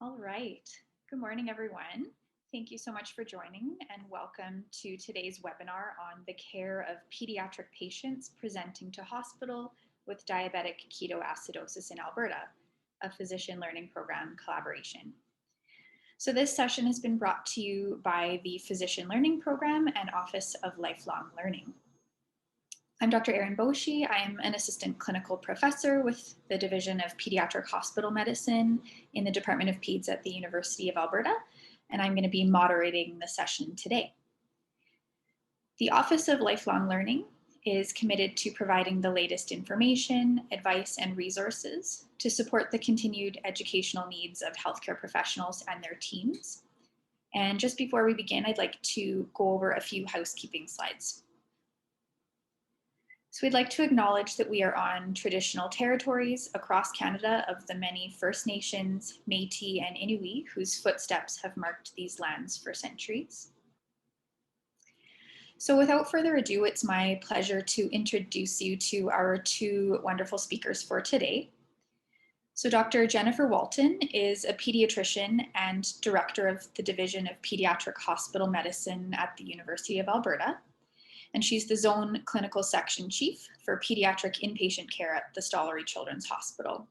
All right. Good morning, everyone. Thank you so much for joining and welcome to today's webinar on the care of pediatric patients presenting to hospital with diabetic ketoacidosis in Alberta, a physician learning program collaboration. So this session has been brought to you by the Physician Learning Program and Office of Lifelong Learning. I'm Dr. Erin Boshi. I am an assistant clinical professor with the Division of Pediatric Hospital Medicine in the Department of Peds at the University of Alberta, and I'm going to be moderating the session today. The Office of Lifelong Learning is committed to providing the latest information, advice, and resources to support the continued educational needs of healthcare professionals and their teams. And just before we begin, I'd like to go over a few housekeeping slides. So we'd like to acknowledge that we are on traditional territories across Canada of the many First Nations, Métis, and Inuit whose footsteps have marked these lands for centuries. So without further ado, it's my pleasure to introduce you to our two wonderful speakers for today. So Dr. Jennifer Walton is a pediatrician and director of the Division of Pediatric Hospital Medicine at the University of Alberta. And she's the Zone Clinical Section Chief for Pediatric Inpatient Care at the Stollery Children's Hospital.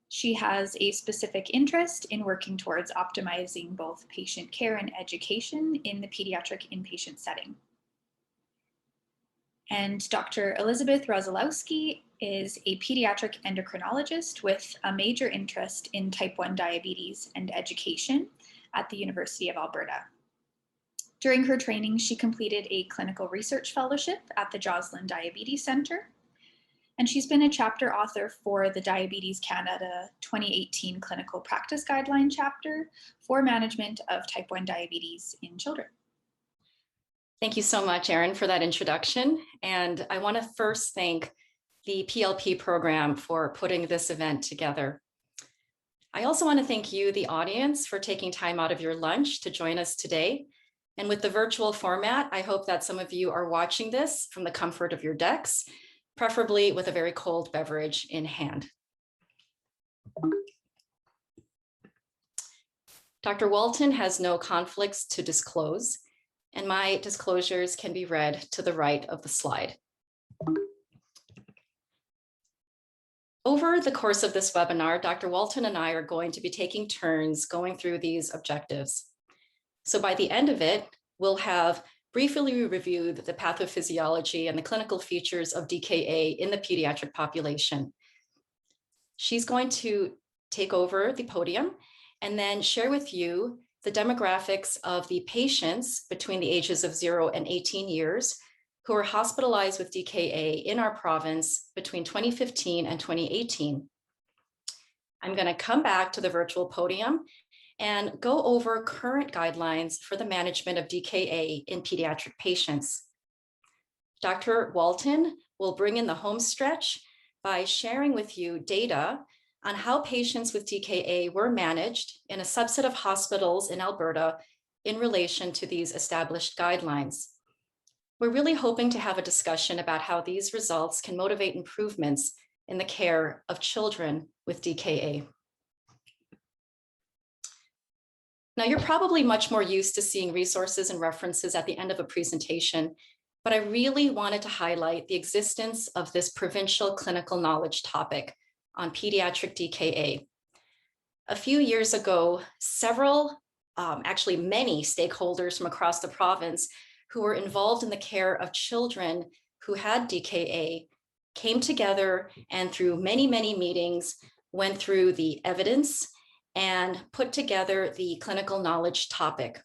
She has a specific interest in working towards optimizing both patient care and education in the pediatric inpatient setting. And Dr. Elizabeth Rosolowsky is a pediatric endocrinologist with a major interest in type 1 diabetes and education at the University of Alberta. During her training, she completed a clinical research fellowship at the Joslin Diabetes Centre, and she's been a chapter author for the Diabetes Canada 2018 Clinical Practice Guideline chapter for management of type 1 diabetes in children. Thank you so much, Erin, for that introduction. And I want to first thank the PLP program for putting this event together. I also want to thank you, the audience, for taking time out of your lunch to join us today. And with the virtual format, I hope that some of you are watching this from the comfort of your decks, preferably with a very cold beverage in hand. Dr. Walton has no conflicts to disclose, and my disclosures can be read to the right of the slide. Over the course of this webinar, Dr. Walton and I are going to be taking turns going through these objectives. So by the end of it, we'll have briefly reviewed the pathophysiology and the clinical features of DKA in the pediatric population. She's going to take over the podium and then share with you the demographics of the patients between the ages of 0 and 18 years who are hospitalized with DKA in our province between 2015 and 2018. I'm going to come back to the virtual podium and go over current guidelines for the management of DKA in pediatric patients. Dr. Walton will bring in the home stretch by sharing with you data on how patients with DKA were managed in a subset of hospitals in Alberta in relation to these established guidelines. We're really hoping to have a discussion about how these results can motivate improvements in the care of children with DKA. Now, you're probably much more used to seeing resources and references at the end of a presentation, but I really wanted to highlight the existence of this provincial clinical knowledge topic on pediatric DKA. A few years ago, actually many stakeholders from across the province who were involved in the care of children who had DKA came together and through many, many meetings went through the evidence and put together the clinical knowledge topic.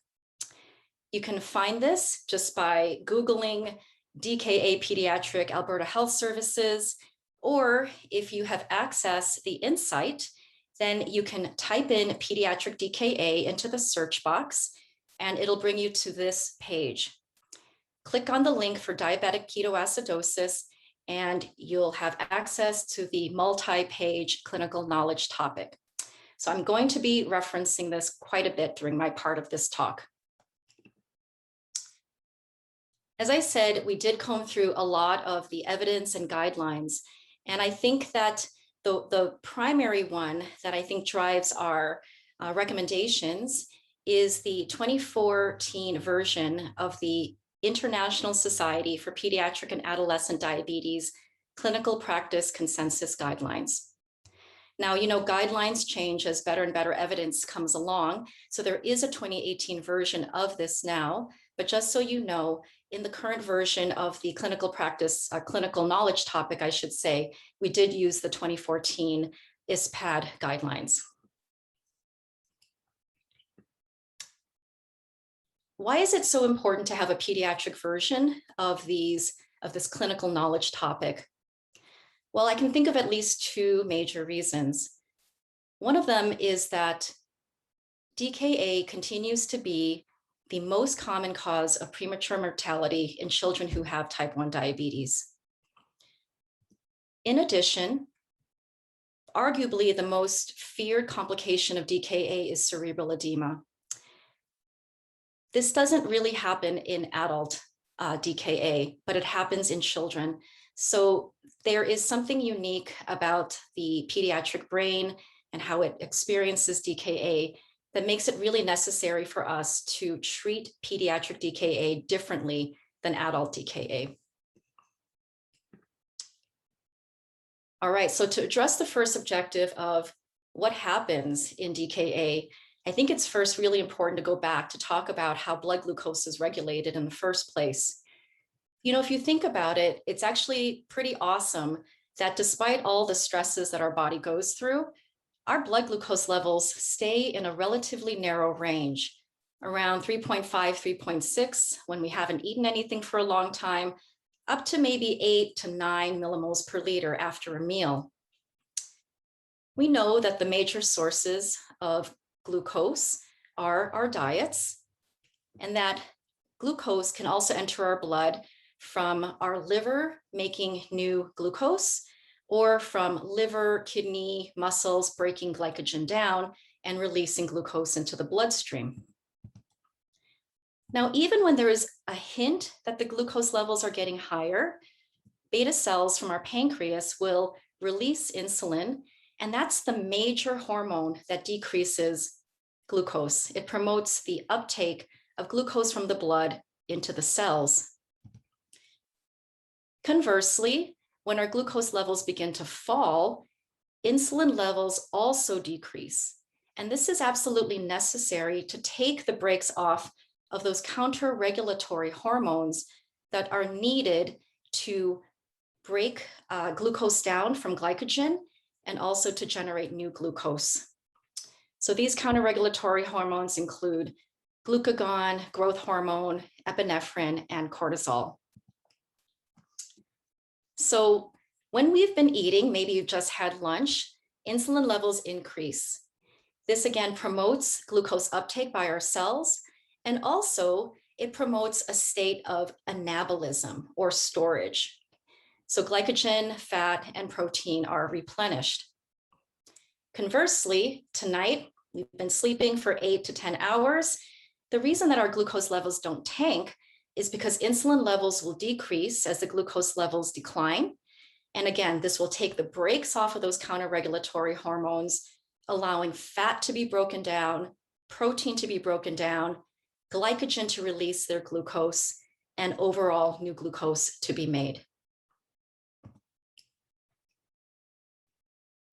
You can find this just by Googling DKA Pediatric Alberta Health Services, or if you have access the Insight, then you can type in pediatric DKA into the search box and it'll bring you to this page. Click on the link for diabetic ketoacidosis and you'll have access to the multi-page clinical knowledge topic. So I'm going to be referencing this quite a bit during my part of this talk. As I said, we did comb through a lot of the evidence and guidelines, and I think that the primary one that I think drives our recommendations is the 2014 version of the International Society for Pediatric and Adolescent Diabetes Clinical Practice Consensus Guidelines. Now, guidelines change as better and better evidence comes along. So there is a 2018 version of this now, but just so you know, in the current version of the clinical practice, clinical knowledge topic, I should say, we did use the 2014 ISPAD guidelines. Why is it so important to have a pediatric version of this clinical knowledge topic? Well, I can think of at least two major reasons. One of them is that DKA continues to be the most common cause of premature mortality in children who have type 1 diabetes. In addition, arguably the most feared complication of DKA is cerebral edema. This doesn't really happen in adult DKA, but it happens in children. So there is something unique about the pediatric brain and how it experiences DKA that makes it really necessary for us to treat pediatric DKA differently than adult DKA. All right, so to address the first objective of what happens in DKA, I think it's first really important to go back to talk about how blood glucose is regulated in the first place. If you think about it, it's actually pretty awesome that despite all the stresses that our body goes through, our blood glucose levels stay in a relatively narrow range, around 3.5, 3.6 when we haven't eaten anything for a long time, up to maybe 8 to 9 millimoles per liter after a meal. We know that the major sources of glucose are our diets, and that glucose can also enter our blood from our liver making new glucose, or from liver, kidney, muscles breaking glycogen down and releasing glucose into the bloodstream. Now, even when there is a hint that the glucose levels are getting higher, beta cells from our pancreas will release insulin, and that's the major hormone that decreases glucose. It promotes the uptake of glucose from the blood into the cells. Conversely, when our glucose levels begin to fall, insulin levels also decrease. And this is absolutely necessary to take the brakes off of those counter-regulatory hormones that are needed to break glucose down from glycogen and also to generate new glucose. So these counter-regulatory hormones include glucagon, growth hormone, epinephrine, and cortisol. So when we've been eating, maybe you've just had lunch, insulin levels increase. This again promotes glucose uptake by our cells, and also it promotes a state of anabolism or storage. So glycogen, fat, and protein are replenished. Conversely, tonight, we've been sleeping for 8 to 10 hours. The reason that our glucose levels don't tank is because insulin levels will decrease as the glucose levels decline. And again, this will take the brakes off of those counter-regulatory hormones, allowing fat to be broken down, protein to be broken down, glycogen to release their glucose, and overall new glucose to be made.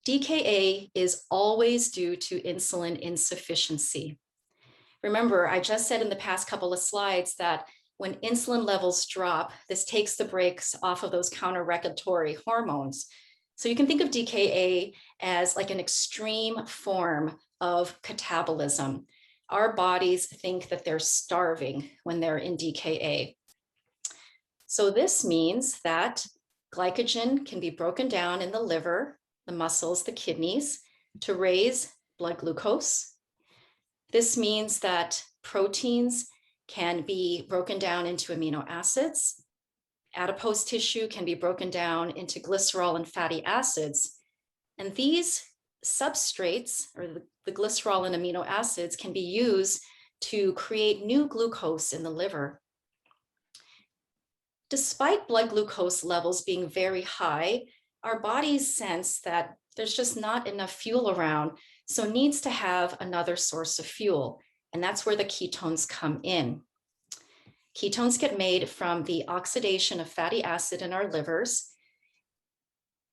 DKA is always due to insulin insufficiency. Remember, I just said in the past couple of slides that when insulin levels drop, this takes the brakes off of those counter-regulatory hormones. So you can think of DKA as like an extreme form of catabolism. Our bodies think that they're starving when they're in DKA. So this means that glycogen can be broken down in the liver, the muscles, the kidneys, to raise blood glucose. This means that proteins can be broken down into amino acids. Adipose tissue can be broken down into glycerol and fatty acids. And these substrates, or the glycerol and amino acids, can be used to create new glucose in the liver. Despite blood glucose levels being very high, our bodies sense that there's just not enough fuel around. so needs to have another source of fuel, and that's where the ketones come in. Ketones get made from the oxidation of fatty acid in our livers.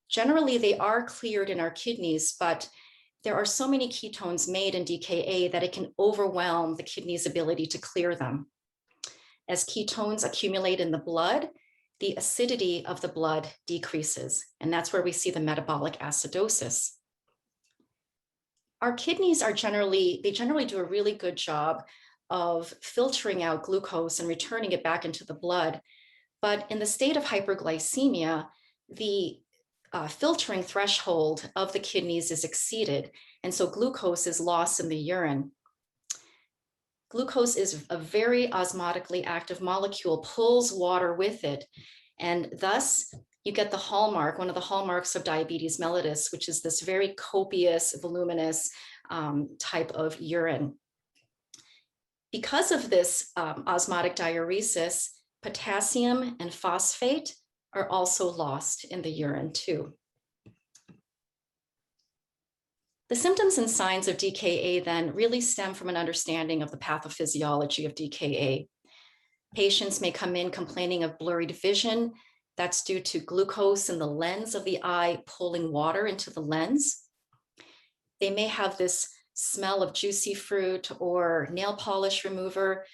Generally, they are cleared in our kidneys, but there are so many ketones made in DKA that it can overwhelm the kidney's ability to clear them. As ketones accumulate in the blood, the acidity of the blood decreases, and that's where we see the metabolic acidosis. Our kidneys are generally do a really good job of filtering out glucose and returning it back into the blood. But in the state of hyperglycemia, the filtering threshold of the kidneys is exceeded, and so glucose is lost in the urine. Glucose is a very osmotically active molecule, pulls water with it, and thus you get the hallmark, one of the hallmarks of diabetes mellitus, which is this very copious, voluminous type of urine. Because of this osmotic diuresis, potassium and phosphate are also lost in the urine too. The symptoms and signs of DKA then really stem from an understanding of the pathophysiology of DKA. Patients may come in complaining of blurred vision. That's due to glucose in the lens of the eye pulling water into the lens. They may have this smell of juicy fruit or nail polish remover.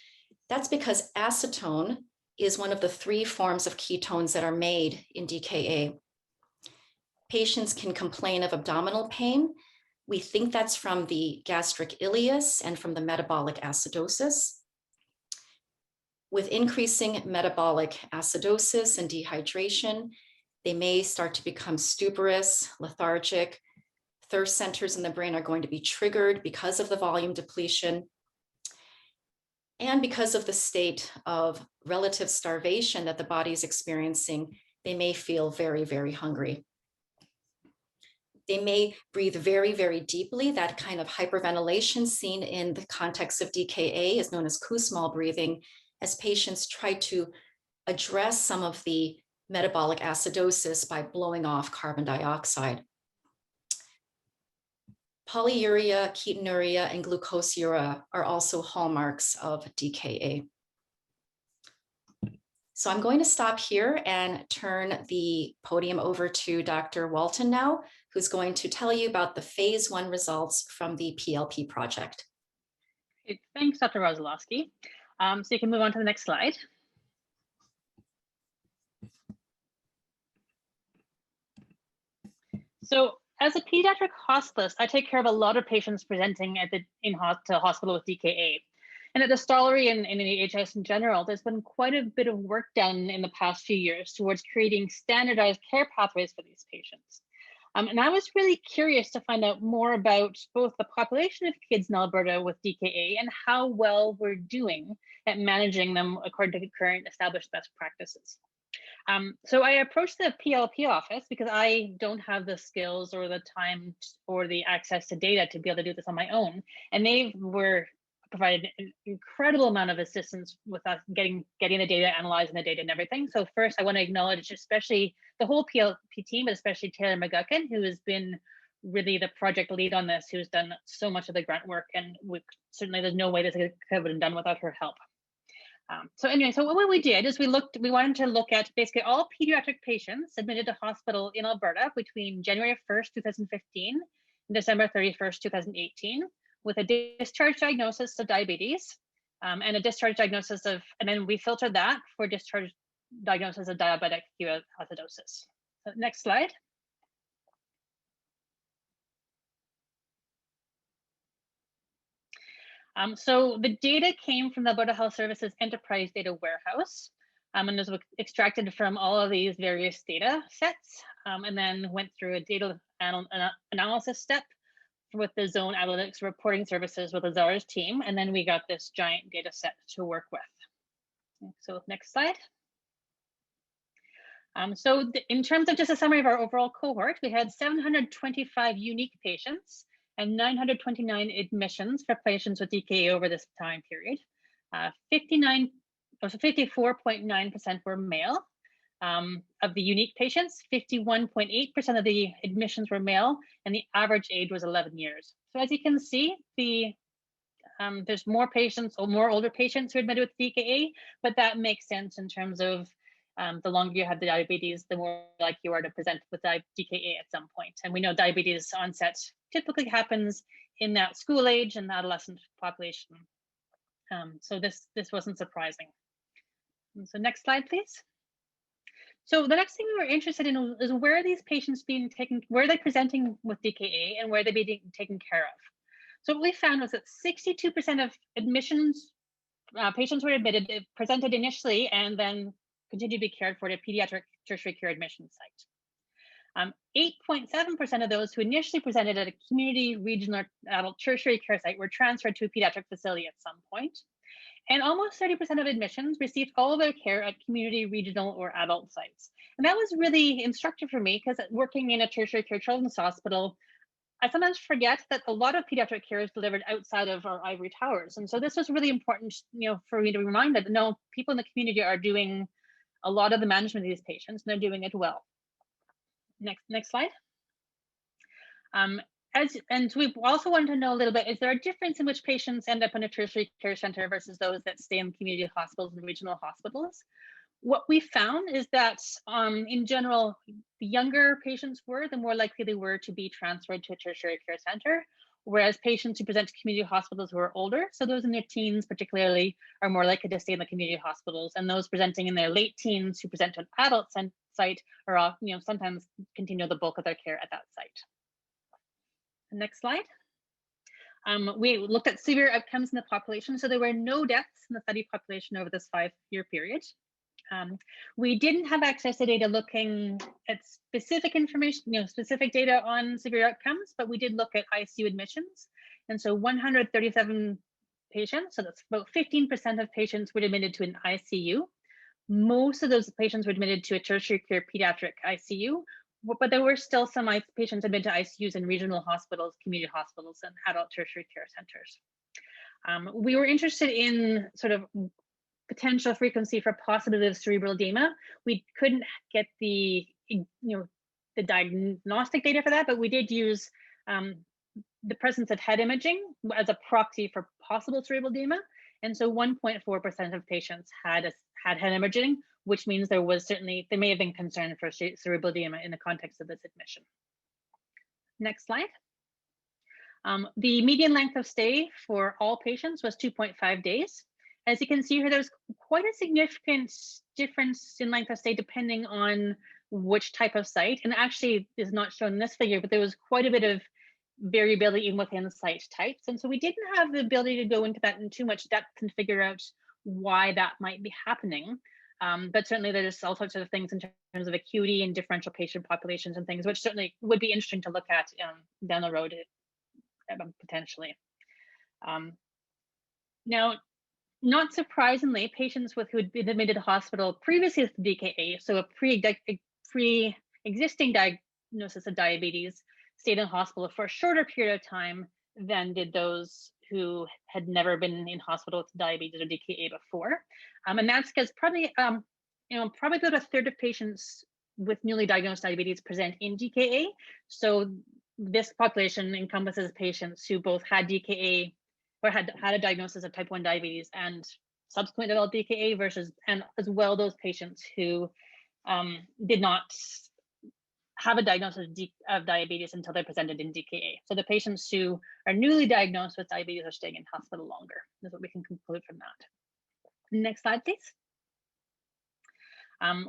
That's because acetone is one of the 3 forms of ketones that are made in DKA. Patients can complain of abdominal pain. We think that's from the gastric ileus and from the metabolic acidosis. With increasing metabolic acidosis and dehydration, they may start to become stuporous, lethargic. Thirst centers in the brain are going to be triggered because of the volume depletion. And because of the state of relative starvation that the body is experiencing, they may feel very, very hungry. They may breathe very, very deeply. That kind of hyperventilation seen in the context of DKA is known as Kussmaul breathing, as patients try to address some of the metabolic acidosis by blowing off carbon dioxide. Polyuria, ketonuria, and glucosuria are also hallmarks of DKA. So I'm going to stop here and turn the podium over to Dr. Walton now, who's going to tell you about the phase 1 results from the PLP project. Thanks, Dr. Rosolowsky. So you can move on to the next slide. So as a pediatric hospitalist, I take care of a lot of patients presenting at the hospital with DKA. And at the Stollery and in the HS in general, there's been quite a bit of work done in the past few years towards creating standardized care pathways for these patients. And I was really curious to find out more about both the population of kids in Alberta with DKA and how well we're doing at managing them according to current established best practices. So I approached the PLP office because I don't have the skills or the time or the access to data to be able to do this on my own. And they provided an incredible amount of assistance with us getting the data, analyzing the data and everything. So first I want to acknowledge especially the whole PLP team, but especially Taylor McGuckin, who has been really the project lead on this, who's done so much of the grunt work. And certainly there's no way this could have been done without her help. So anyway, so what we did is we wanted to look at basically all pediatric patients admitted to hospital in Alberta between January 1st, 2015 and December 31st, 2018, with a discharge diagnosis of diabetes and a discharge diagnosis of, and then we filtered that for discharge diagnosis of diabetic ketoacidosis. So next slide. So the data came from the Alberta Health Services Enterprise Data Warehouse, and it was extracted from all of these various data sets, and then went through a data analysis step with the Zone Analytics Reporting Services with Azara's team, and then we got this giant data set to work with. So next slide. So in terms of just a summary of our overall cohort, we had 725 unique patients and 929 admissions for patients with DKA over this time period. 54.9% were male. Of the unique patients, 51.8% of the admissions were male, and the average age was 11 years. So as you can see, there's more patients or more older patients who are admitted with DKA, but that makes sense in terms of the longer you have the diabetes, the more likely you are to present with DKA at some point. And we know diabetes onset typically happens in that school age and adolescent population. So this wasn't surprising. And so next slide, please. So the next thing we were interested in is where are these patients being taken, where are they presenting with DKA and where are they being taken care of? So what we found was that 62% of admissions, patients were admitted, presented initially, and then continued to be cared for at a pediatric tertiary care admission site. 8.7% of those who initially presented at a community, regional, or adult tertiary care site were transferred to a pediatric facility at some point. And almost 30% of admissions received all of their care at community, regional, or adult sites. And that was really instructive for me because working in a tertiary care children's hospital, I sometimes forget that a lot of pediatric care is delivered outside of our ivory towers. And so this was really important, for me to remind that no, people in the community are doing a lot of the management of these patients, and they're doing it well. Next slide. And we also wanted to know a little bit, is there a difference in which patients end up in a tertiary care center versus those that stay in community hospitals and regional hospitals? What we found is that in general, the younger patients were, the more likely they were to be transferred to a tertiary care center, whereas patients who present to community hospitals who are older, so those in their teens particularly, are more likely to stay in the community hospitals, and those presenting in their late teens who present to an adult site are, sometimes continue the bulk of their care at that site. Next slide. We looked at severe outcomes in the population, so there were no deaths in the study population over this 5-year period. We didn't have access to data looking at specific information, specific data on severe outcomes, but we did look at ICU admissions. And so 137 patients, so that's about 15% of patients were admitted to an ICU. Most of those patients were admitted to a tertiary care pediatric ICU, but there were still some patients admitted to ICUs in regional hospitals, community hospitals, and adult tertiary care centers. We were interested in sort of potential frequency for possibility of cerebral edema. We couldn't get the diagnostic data for that, but we did use the presence of head imaging as a proxy for possible cerebral edema. And so 1.4% of patients had head imaging, which means there may have been concern for cerebral edema in the context of this admission. Next slide. The median length of stay for all patients was 2.5 days. As you can see here, there's quite a significant difference in length of stay depending on which type of site, and actually is not shown in this figure, but there was quite a bit of variability within site types. And so we didn't have the ability to go into that in too much depth and figure out why that might be happening. But certainly there's all sorts of things in terms of acuity and differential patient populations and things, which certainly would be interesting to look at down the road potentially. Now, not surprisingly, patients who had been admitted to hospital previously with DKA, so a pre-existing diagnosis of diabetes, stayed in hospital for a shorter period of time than did those who had never been in hospital with diabetes or DKA before. And that's because probably about a third of patients with newly diagnosed diabetes present in DKA. So this population encompasses patients who both had DKA or had a diagnosis of type 1 diabetes and subsequently developed DKA and as well those patients who did not have a diagnosis of diabetes until they presented in DKA. So the patients who are newly diagnosed with diabetes are staying in hospital longer. That's what we can conclude from that. Next slide, please.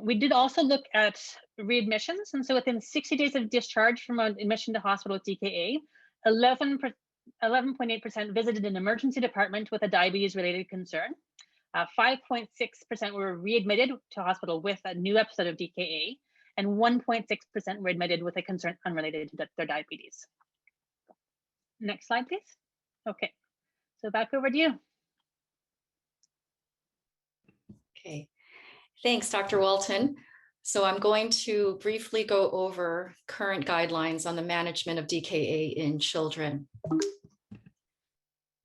We did also look at readmissions. And so within 60 days of discharge from an admission to hospital with DKA, 11.8% visited an emergency department with a diabetes-related concern. 5.6% were readmitted to hospital with a new episode of DKA, and 1.6% were admitted with a concern unrelated to their diabetes. Next slide, please. Okay, so back over to you. Okay, thanks, Dr. Walton. So I'm going to briefly go over current guidelines on the management of DKA in children.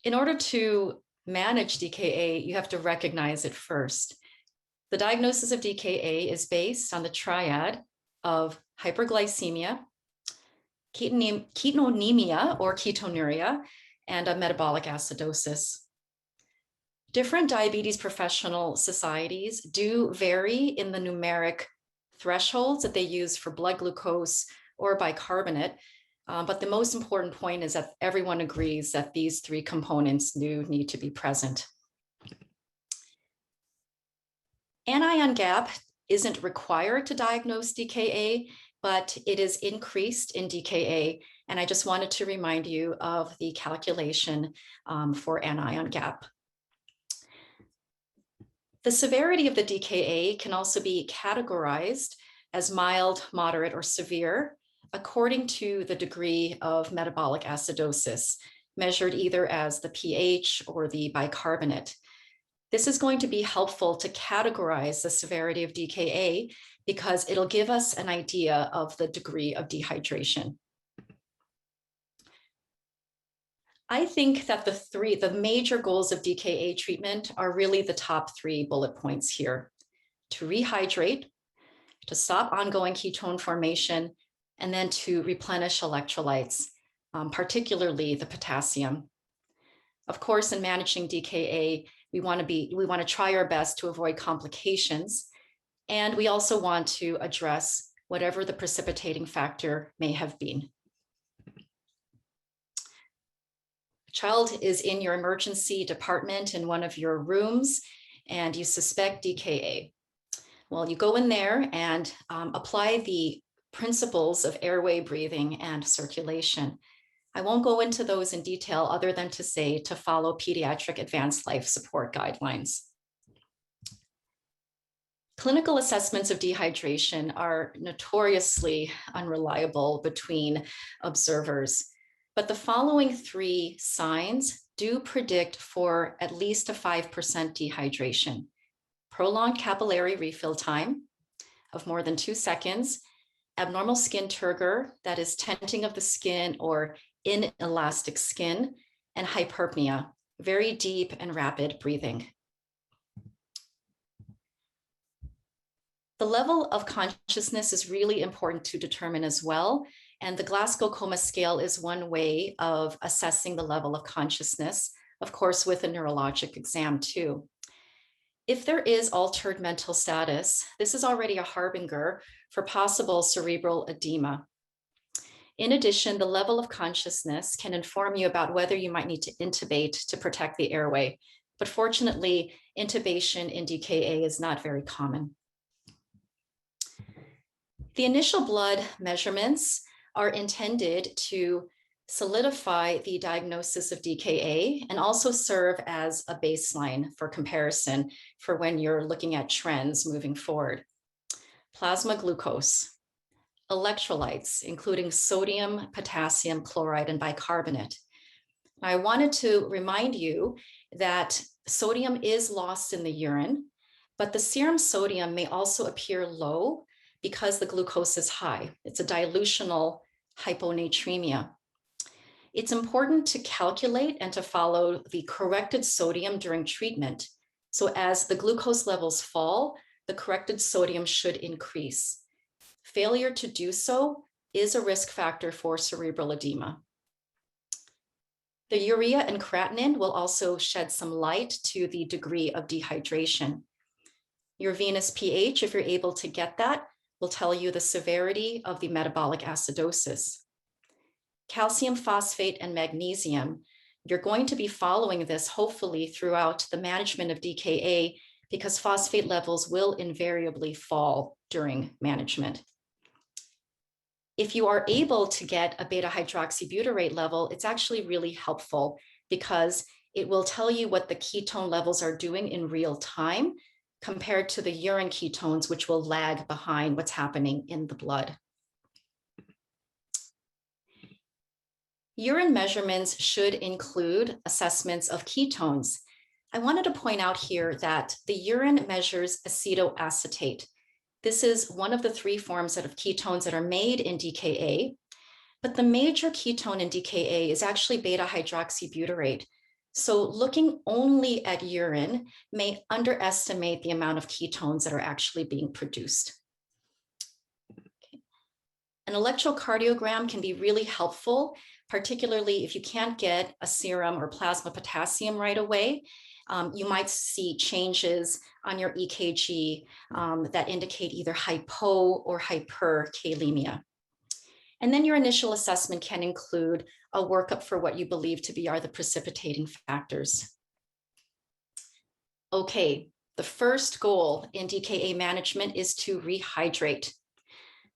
In order to manage DKA, you have to recognize it first. The diagnosis of DKA is based on the triad of hyperglycemia, ketonemia or ketonuria, and a metabolic acidosis. Different diabetes professional societies do vary in the numeric thresholds that they use for blood glucose or bicarbonate, but the most important point is that everyone agrees that these three components do need to be present. Anion gap isn't required to diagnose DKA, but it is increased in DKA. And I just wanted to remind you of the calculation for anion gap. The severity of the DKA can also be categorized as mild, moderate, or severe according to the degree of metabolic acidosis, measured either as the pH or the bicarbonate. This is going to be helpful to categorize the severity of DKA because it'll give us an idea of the degree of dehydration. I think that the major goals of DKA treatment are really the top three bullet points here: to rehydrate, to stop ongoing ketone formation, and then to replenish electrolytes, particularly the potassium. Of course, in managing DKA, we want to try our best to avoid complications, and we also want to address whatever the precipitating factor may have been. A child is in your emergency department in one of your rooms, and you suspect DKA. Well, you go in there and apply the principles of airway breathing and circulation. I won't go into those in detail other than to say to follow pediatric advanced life support guidelines. Clinical assessments of dehydration are notoriously unreliable between observers, but the following three signs do predict for at least a 5% dehydration: prolonged capillary refill time of more than 2 seconds, abnormal skin turgor, that is tenting of the skin or inelastic skin, and hyperpnea, very deep and rapid breathing. The level of consciousness is really important to determine as well, and the Glasgow Coma Scale is one way of assessing the level of consciousness, of course, with a neurologic exam too. If there is altered mental status, this is already a harbinger for possible cerebral edema. In addition, the level of consciousness can inform you about whether you might need to intubate to protect the airway. But fortunately, intubation in DKA is not very common. The initial blood measurements are intended to solidify the diagnosis of DKA and also serve as a baseline for comparison for when you're looking at trends moving forward. Plasma glucose, electrolytes, including sodium, potassium, chloride, and bicarbonate. I wanted to remind you that sodium is lost in the urine, but the serum sodium may also appear low because the glucose is high. It's a dilutional hyponatremia. It's important to calculate and to follow the corrected sodium during treatment. So as the glucose levels fall, the corrected sodium should increase. Failure to do so is a risk factor for cerebral edema. The urea and creatinine will also shed some light to the degree of dehydration. Your venous pH, if you're able to get that, will tell you the severity of the metabolic acidosis. Calcium phosphate and magnesium, you're going to be following this hopefully throughout the management of DKA because phosphate levels will invariably fall during management. If you are able to get a beta hydroxybutyrate level, it's actually really helpful because it will tell you what the ketone levels are doing in real time compared to the urine ketones, which will lag behind what's happening in the blood. Urine measurements should include assessments of ketones. I wanted to point out here that the urine measures acetoacetate. This is one of the three forms of ketones that are made in DKA, but the major ketone in DKA is actually beta hydroxybutyrate. So looking only at urine may underestimate the amount of ketones that are actually being produced. Okay. An electrocardiogram can be really helpful, particularly if you can't get a serum or plasma potassium right away. You might see changes on your EKG that indicate either hypo or hyperkalemia. And then your initial assessment can include a workup for what you believe to be are the precipitating factors. Okay, the first goal in DKA management is to rehydrate.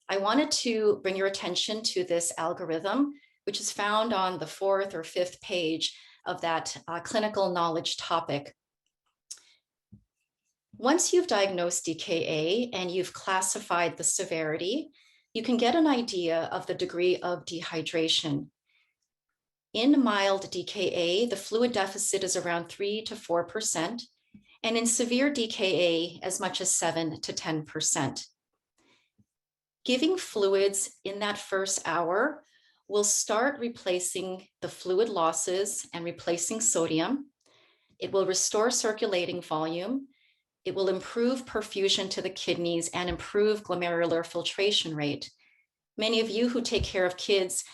I wanted to bring your attention to this algorithm, which is found on the 4th or 5th page of that clinical knowledge topic. Once you've diagnosed DKA and you've classified the severity, you can get an idea of the degree of dehydration. In mild DKA, the fluid deficit is around 3 to 4%, and in severe DKA, as much as 7 to 10%. Giving fluids in that first hour will start replacing the fluid losses and replacing sodium. It will restore circulating volume. It will improve perfusion to the kidneys and improve glomerular filtration rate. Many of you who take care of kids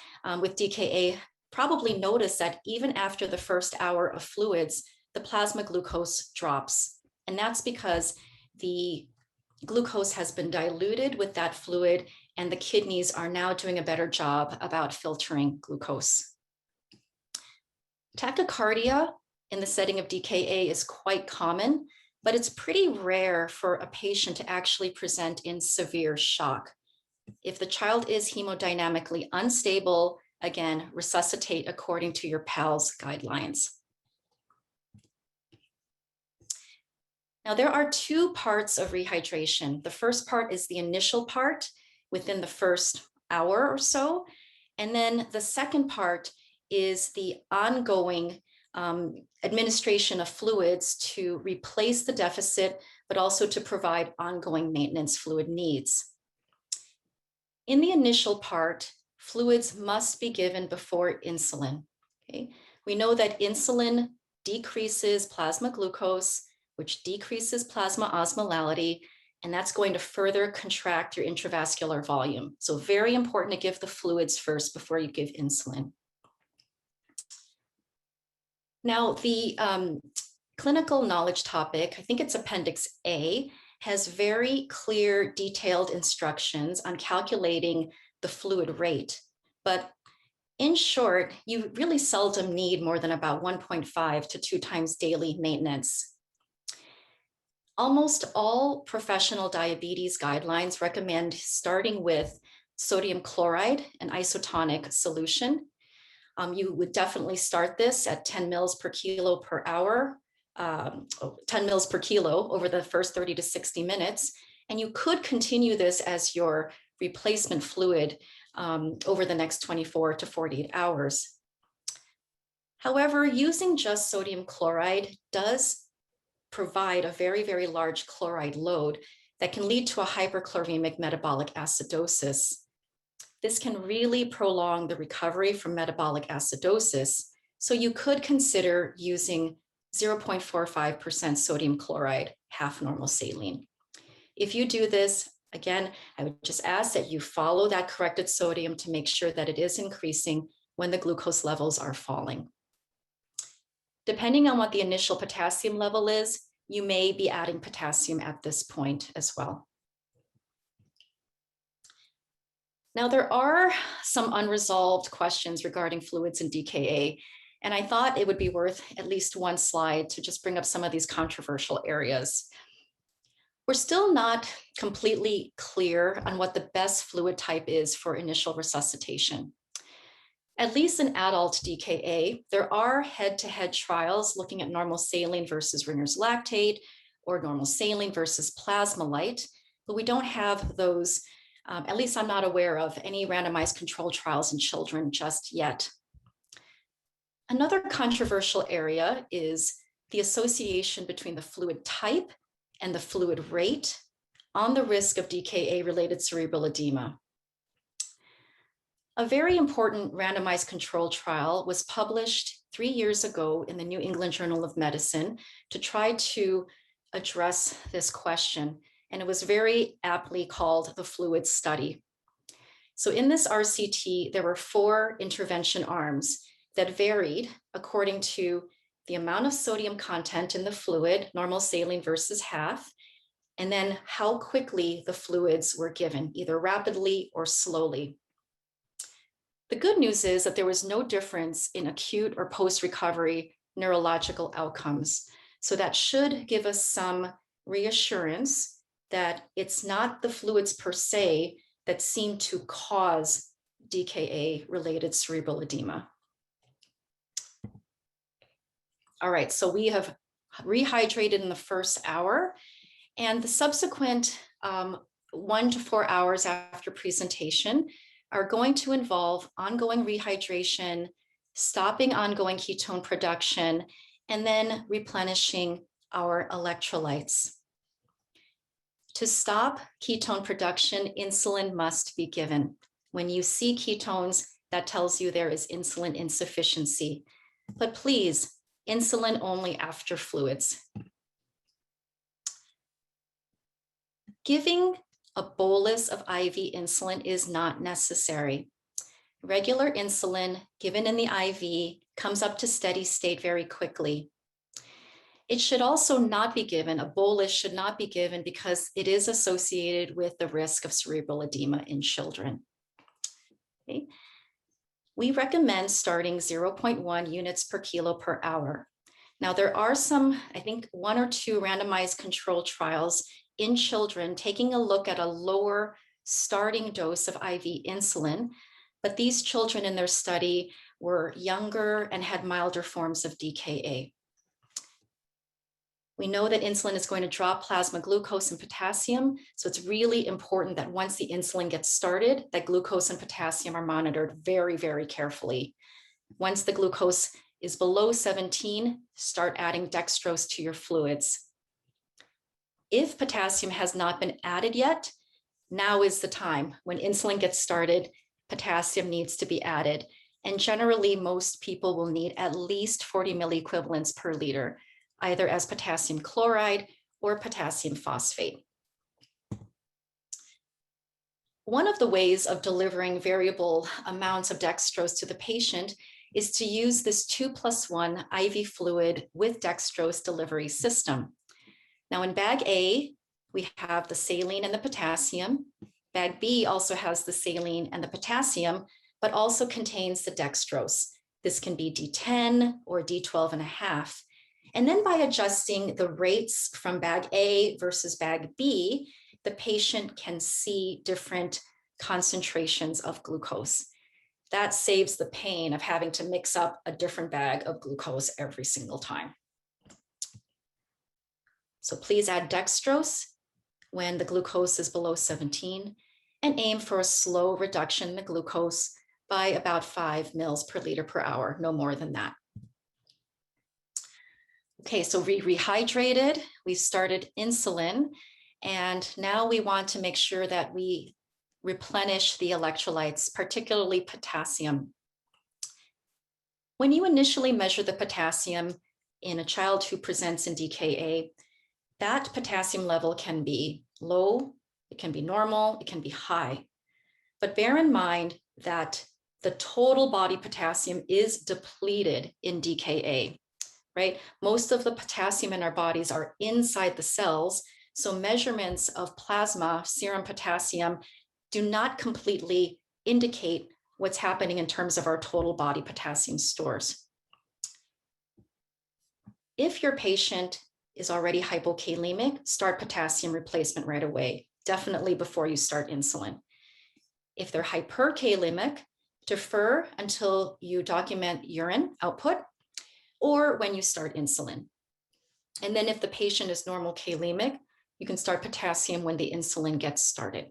with DKA probably notice that even after the first hour of fluids, the plasma glucose drops. And that's because the glucose has been diluted with that fluid and the kidneys are now doing a better job about filtering glucose. Tachycardia in the setting of DKA is quite common, but it's pretty rare for a patient to actually present in severe shock. If the child is hemodynamically unstable, again, resuscitate according to your PALS guidelines. Now, there are two parts of rehydration. The first part is the initial part within the first hour or so. And then the second part is the ongoing administration of fluids to replace the deficit, but also to provide ongoing maintenance fluid needs. In the initial part, fluids must be given before insulin. Okay? We know that insulin decreases plasma glucose, which decreases plasma osmolality, and that's going to further contract your intravascular volume. So very important to give the fluids first before you give insulin. Now, the clinical knowledge topic, I think it's Appendix A, has very clear, detailed instructions on calculating the fluid rate. But in short, you really seldom need more than about 1.5 to 2 times daily maintenance. Almost all professional diabetes guidelines recommend starting with sodium chloride, an isotonic solution. You would definitely start this at 10 mils per kilo per hour, 10 mils per kilo over the first 30 to 60 minutes. And you could continue this as your replacement fluid over the next 24 to 48 hours. However, using just sodium chloride does provide a very, very large chloride load that can lead to a hyperchloremic metabolic acidosis. This can really prolong the recovery from metabolic acidosis. So you could consider using 0.45% sodium chloride, half normal saline. If you do this, again, I would just ask that you follow that corrected sodium to make sure that it is increasing when the glucose levels are falling. Depending on what the initial potassium level is, you may be adding potassium at this point as well. Now, there are some unresolved questions regarding fluids in DKA, and I thought it would be worth at least one slide to just bring up some of these controversial areas. We're still not completely clear on what the best fluid type is for initial resuscitation. At least in adult DKA, there are head-to-head trials looking at normal saline versus Ringer's lactate or normal saline versus Plasma-Lyte, but we don't have those, at least I'm not aware of any randomized controlled trials in children just yet. Another controversial area is the association between the fluid type and the fluid rate on the risk of DKA-related cerebral edema. A very important randomized control trial was published 3 years ago in the New England Journal of Medicine to try to address this question. And it was very aptly called the fluid study. So in this RCT, there were 4 intervention arms that varied according to the amount of sodium content in the fluid, normal saline versus half, and then how quickly the fluids were given, either rapidly or slowly. The good news is that there was no difference in acute or post-recovery neurological outcomes. So that should give us some reassurance that it's not the fluids per se that seem to cause DKA-related cerebral edema. All right, so we have rehydrated in the first hour, and the subsequent 1 to 4 hours after presentation are going to involve ongoing rehydration, stopping ongoing ketone production, and then replenishing our electrolytes. To stop ketone production, insulin must be given. When you see ketones, that tells you there is insulin insufficiency. But please, insulin only after fluids. Giving a bolus of IV insulin is not necessary. Regular insulin given in the IV comes up to steady state very quickly. It should also not be given, a bolus should not be given because it is associated with the risk of cerebral edema in children. Okay. We recommend starting 0.1 units per kilo per hour. Now there are some, I think 1 or 2 randomized control trials in children taking a look at a lower starting dose of IV insulin, but these children in their study were younger and had milder forms of DKA. We know that insulin is going to drop plasma glucose and potassium, so it's really important that once the insulin gets started, that glucose and potassium are monitored very, very carefully. Once the glucose is below 17, start adding dextrose to your fluids. If potassium has not been added yet, now is the time. When insulin gets started, potassium needs to be added. And generally, most people will need at least 40 milliequivalents per liter, either as potassium chloride or potassium phosphate. One of the ways of delivering variable amounts of dextrose to the patient is to use this 2+1 IV fluid with dextrose delivery system. Now in bag A, we have the saline and the potassium. Bag B also has the saline and the potassium, but also contains the dextrose. This can be D10 or D12.5. And then by adjusting the rates from bag A versus bag B, the patient can see different concentrations of glucose. That saves the pain of having to mix up a different bag of glucose every single time. So please add dextrose when the glucose is below 17 and aim for a slow reduction in the glucose by about 5 mils per liter per hour, no more than that. Okay, so we rehydrated, we started insulin, and now we want to make sure that we replenish the electrolytes, particularly potassium. When you initially measure the potassium in a child who presents in DKA, that potassium level can be low, it can be normal, it can be high. But bear in mind that the total body potassium is depleted in DKA, right? Most of the potassium in our bodies are inside the cells, so measurements of plasma, serum potassium, do not completely indicate what's happening in terms of our total body potassium stores. If your patient is already hypokalemic, start potassium replacement right away, definitely before you start insulin. If they're hyperkalemic, defer until you document urine output or when you start insulin. And then if the patient is normal kalemic, you can start potassium when the insulin gets started.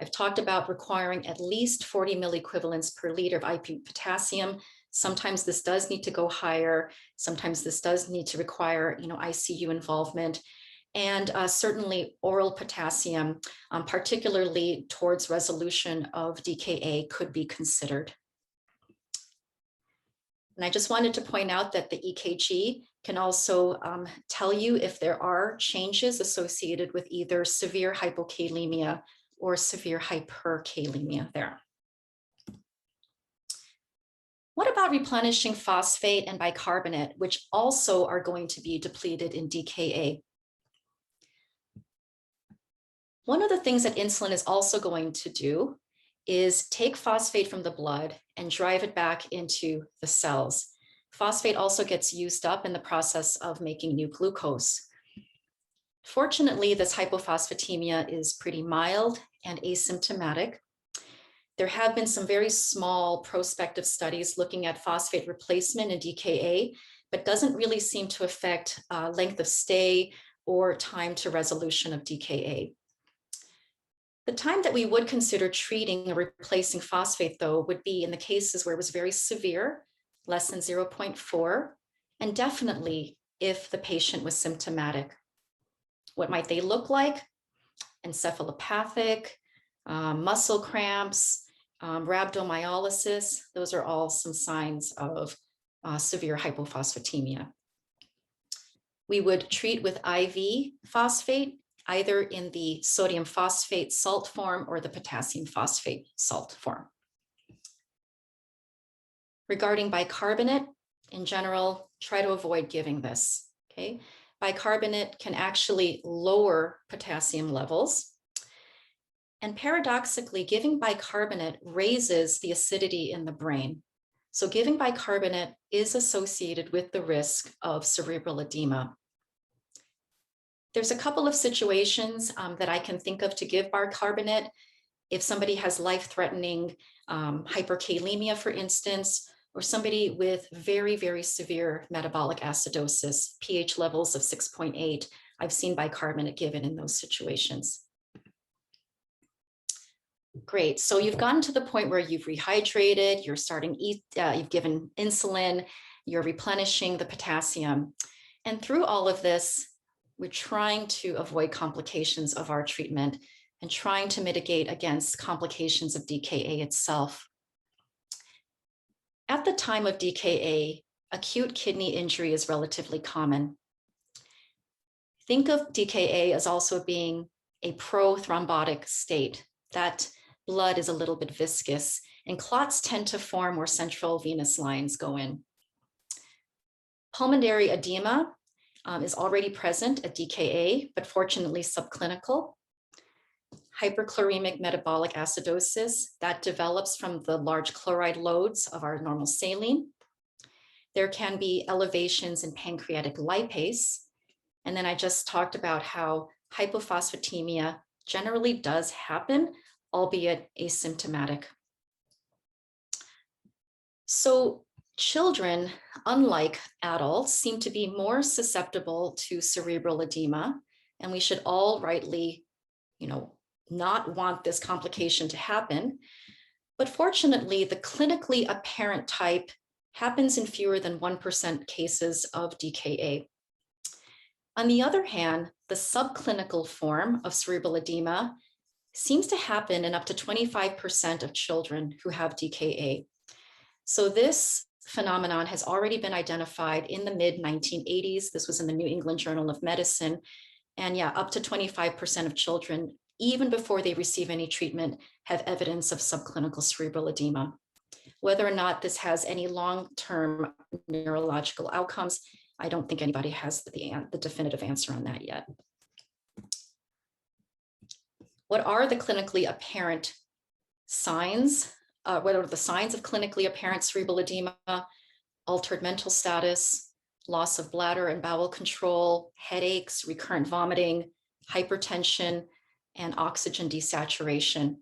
I've talked about requiring at least 40 milliequivalents per liter of IP potassium. Sometimes this does need to go higher. Sometimes this does need to require, ICU involvement. And certainly oral potassium, particularly towards resolution of DKA, could be considered. And I just wanted to point out that the EKG can also tell you if there are changes associated with either severe hypokalemia or severe hyperkalemia there. What about replenishing phosphate and bicarbonate, which also are going to be depleted in DKA? One of the things that insulin is also going to do is take phosphate from the blood and drive it back into the cells. Phosphate also gets used up in the process of making new glucose. Fortunately, this hypophosphatemia is pretty mild and asymptomatic. There have been some very small prospective studies looking at phosphate replacement in DKA, but doesn't really seem to affect length of stay or time to resolution of DKA. The time that we would consider treating or replacing phosphate, though, would be in the cases where it was very severe, less than 0.4, and definitely if the patient was symptomatic. What might they look like? Encephalopathic, muscle cramps, rhabdomyolysis. Those are all some signs of severe hypophosphatemia. We would treat with IV phosphate, either in the sodium phosphate salt form or the potassium phosphate salt form. Regarding bicarbonate, in general, try to avoid giving this, okay? Bicarbonate can actually lower potassium levels. And paradoxically, giving bicarbonate raises the acidity in the brain. So giving bicarbonate is associated with the risk of cerebral edema. There's a couple of situations that I can think of to give bicarbonate. If somebody has life-threatening hyperkalemia, for instance, or somebody with very, very severe metabolic acidosis, pH levels of 6.8, I've seen bicarbonate given in those situations. Great, so you've gotten to the point where you've rehydrated, you're starting to eat, you've given insulin, you're replenishing the potassium. And through all of this, we're trying to avoid complications of our treatment and trying to mitigate against complications of DKA itself. At the time of DKA, acute kidney injury is relatively common. Think of DKA as also being a prothrombotic state. That blood is a little bit viscous and clots tend to form where central venous lines go in. Pulmonary edema is already present at DKA, but fortunately subclinical. Hyperchloremic metabolic acidosis, that develops from the large chloride loads of our normal saline. There can be elevations in pancreatic lipase. And then I just talked about how hypophosphatemia generally does happen, albeit asymptomatic. So children, unlike adults, seem to be more susceptible to cerebral edema, and we should all rightly, not want this complication to happen. But fortunately, the clinically apparent type happens in fewer than 1% cases of DKA. On the other hand, the subclinical form of cerebral edema seems to happen in up to 25% of children who have DKA. So this phenomenon has already been identified in the mid-1980s. This was in the New England Journal of Medicine. And yeah, up to 25% of children, even before they receive any treatment, have evidence of subclinical cerebral edema. Whether or not this has any long-term neurological outcomes, I don't think anybody has the definitive answer on that yet. What are the clinically apparent signs? What are the signs of clinically apparent cerebral edema? Altered mental status, loss of bladder and bowel control, headaches, recurrent vomiting, hypertension, and oxygen desaturation.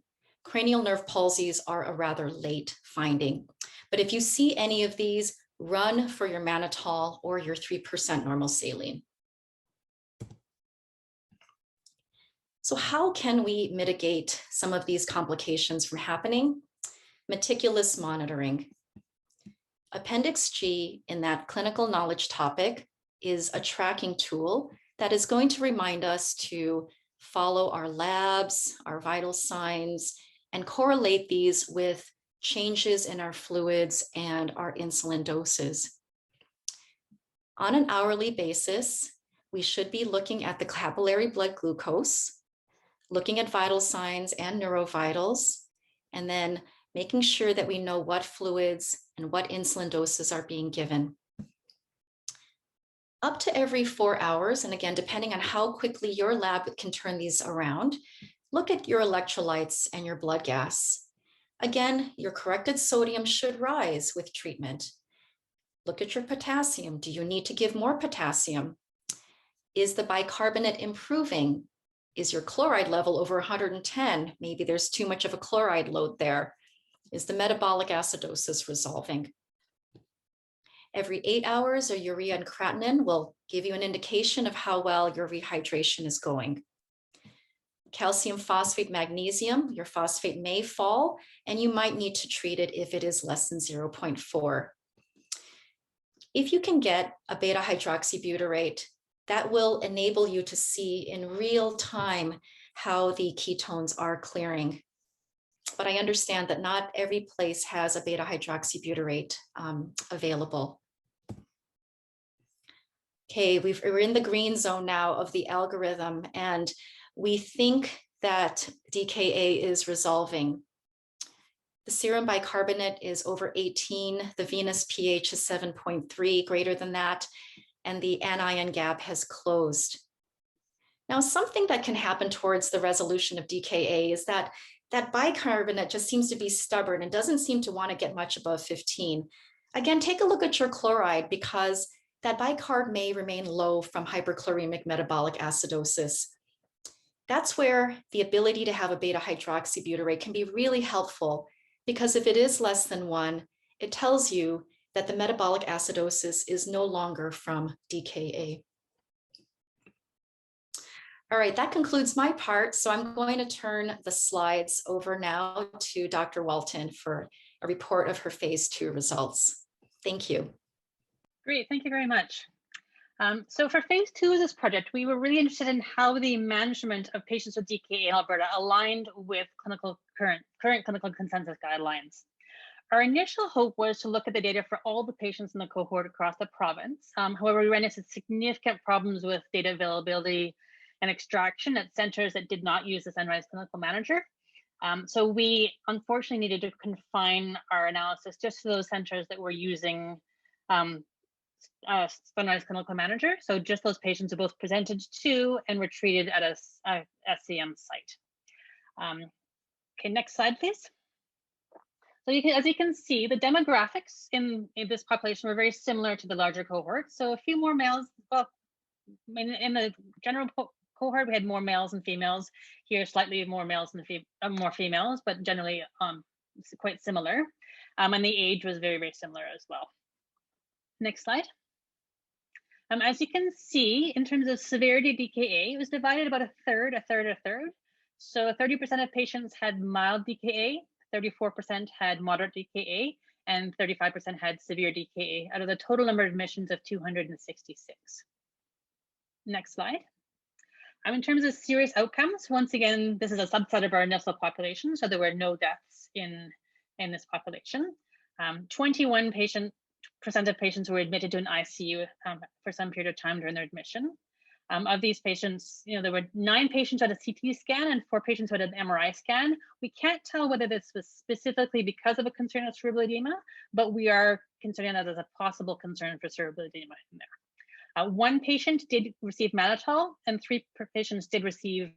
Cranial nerve palsies are a rather late finding. But if you see any of these, run for your mannitol or your 3% normal saline. So how can we mitigate some of these complications from happening? Meticulous monitoring. Appendix G in that clinical knowledge topic is a tracking tool that is going to remind us to follow our labs, our vital signs, and correlate these with changes in our fluids and our insulin doses. On an hourly basis, we should be looking at the capillary blood glucose, looking at vital signs and neurovitals, and then making sure that we know what fluids and what insulin doses are being given. Up to every 4 hours, and again, depending on how quickly your lab can turn these around, look at your electrolytes and your blood gas. Again, your corrected sodium should rise with treatment. Look at your potassium. Do you need to give more potassium? Is the bicarbonate improving? Is your chloride level over 110? Maybe there's too much of a chloride load there. Is the metabolic acidosis resolving? Every 8 hours, a urea and creatinine will give you an indication of how well your rehydration is going. Calcium, phosphate, magnesium, your phosphate may fall, and you might need to treat it if it is less than 0.4. If you can get a beta hydroxybutyrate, that will enable you to see in real time how the ketones are clearing. But I understand that not every place has a beta hydroxybutyrate available. Okay, we're in the green zone now of the algorithm, and we think that DKA is resolving. The serum bicarbonate is over 18, the venous pH is 7.3, greater than that, and the anion gap has closed. Now, something that can happen towards the resolution of DKA is that bicarbonate just seems to be stubborn and doesn't seem to want to get much above 15. Again, take a look at your chloride, because that bicarb may remain low from hyperchloremic metabolic acidosis. That's where the ability to have a beta hydroxybutyrate can be really helpful, because if it is less than 1, it tells you that the metabolic acidosis is no longer from DKA. All right, that concludes my part. So I'm going to turn the slides over now to Dr. Walton for a report of her phase 2 results. Thank you. Great, thank you very much. So for phase 2 of this project, we were really interested in how the management of patients with DKA in Alberta aligned with current clinical consensus guidelines. Our initial hope was to look at the data for all the patients in the cohort across the province. However, we ran into significant problems with data availability and extraction at centers that did not use the Sunrise Clinical Manager. So we unfortunately needed to confine our analysis just to those centers that were using Sunrise Clinical Manager. So just those patients who both presented to and were treated at a SCM site. Okay, next slide, please. So as you can see, the demographics in this population were very similar to the larger cohort. So a few more males, well, in the general cohort, we had more males and females. Here, slightly more males and more females, but generally quite similar. And the age was very, very similar as well. Next slide. As you can see, in terms of severity DKA, it was divided about a third. So 30% of patients had mild DKA, 34% had moderate DKA, and 35% had severe DKA out of the total number of admissions of 266. Next slide. In terms of serious outcomes, once again, this is a subset of our initial population, so there were no deaths in this population. 21% of patients were admitted to an ICU for some period of time during their admission. Of these patients, there were 9 patients who had a CT scan and 4 patients who had an MRI scan. We can't tell whether this was specifically because of a concern of cerebral edema, but we are considering that as a possible concern for cerebral edema in there. 1 patient did receive mannitol and 3 patients did receive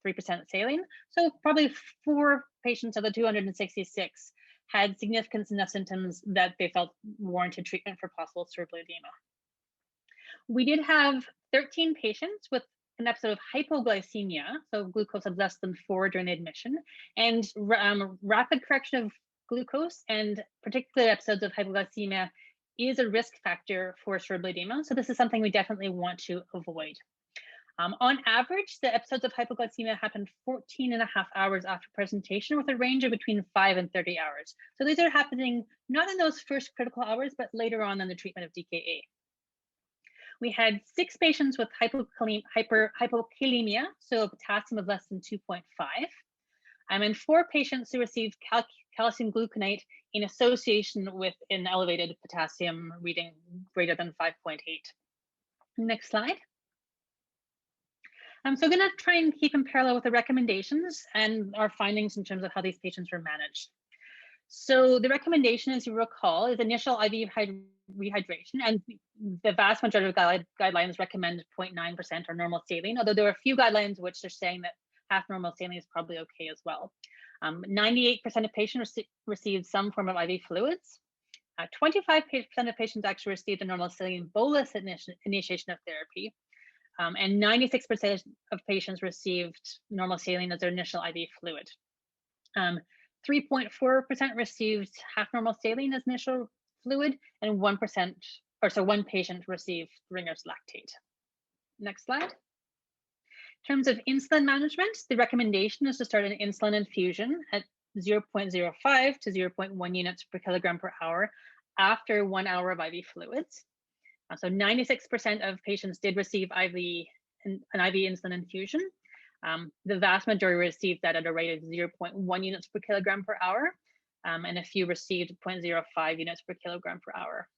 3% saline. So probably 4 patients of the 266 had significant enough symptoms that they felt warranted treatment for possible cerebral edema. We did have 13 patients with an episode of hypoglycemia, so glucose of less than 4 during admission, and rapid correction of glucose and particular episodes of hypoglycemia is a risk factor for cerebral edema. So this is something we definitely want to avoid. On average, the episodes of hypoglycemia happened 14.5 hours after presentation with a range of between 5 and 30 hours. So these are happening not in those first critical hours, but later on in the treatment of DKA. We had 6 patients with hypokalemia, so a potassium of less than 2.5, and 4 patients who received calcium gluconate in association with an elevated potassium reading greater than 5.8. Next slide. So I'm going to try and keep in parallel with the recommendations and our findings in terms of how these patients were managed. So the recommendation, as you recall, is initial IV rehydration, and the vast majority of guidelines recommend 0.9% or normal saline, although there are a few guidelines which are saying that half normal saline is probably okay as well. 98% of patients received some form of IV fluids. 25% of patients actually received a normal saline bolus initiation of therapy. And 96% of patients received normal saline as their initial IV fluid. 3.4% received half normal saline as initial fluid, and 1 patient received Ringer's lactate. Next slide. In terms of insulin management, the recommendation is to start an insulin infusion at 0.05 to 0.1 units per kilogram per hour after 1 hour of IV fluids. So 96% of patients did receive an IV insulin infusion. The vast majority received that at a rate of 0.1 units per kilogram per hour, and a few received 0.05 units per kilogram per hour.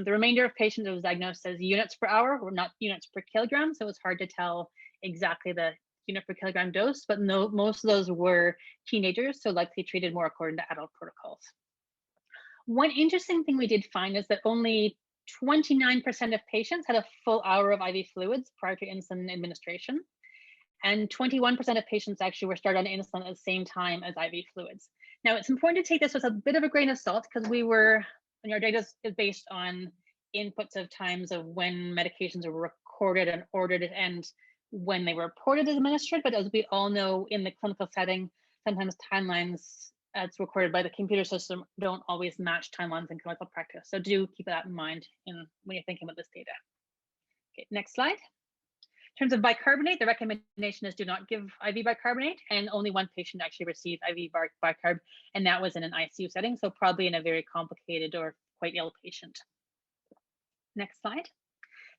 The remainder of patients was diagnosed as units per hour, or not units per kilogram, so it's hard to tell exactly the unit per kilogram dose, but most of those were teenagers, so likely treated more according to adult protocols. One interesting thing we did find is that only 29% of patients had a full hour of IV fluids prior to insulin administration, and 21% of patients actually were started on insulin at the same time as IV fluids. Now, it's important to take this with a bit of a grain of salt, because our data is based on inputs of times of when medications were recorded and ordered and when they were reported as administered. But as we all know, in the clinical setting, sometimes timelines as recorded by the computer system don't always match timelines in clinical practice. So do keep that in mind when you're thinking about this data. Okay, next slide. In terms of bicarbonate, the recommendation is do not give IV bicarbonate, and only 1 patient actually received IV bicarb, and that was in an ICU setting, so probably in a very complicated or quite ill patient. Next slide.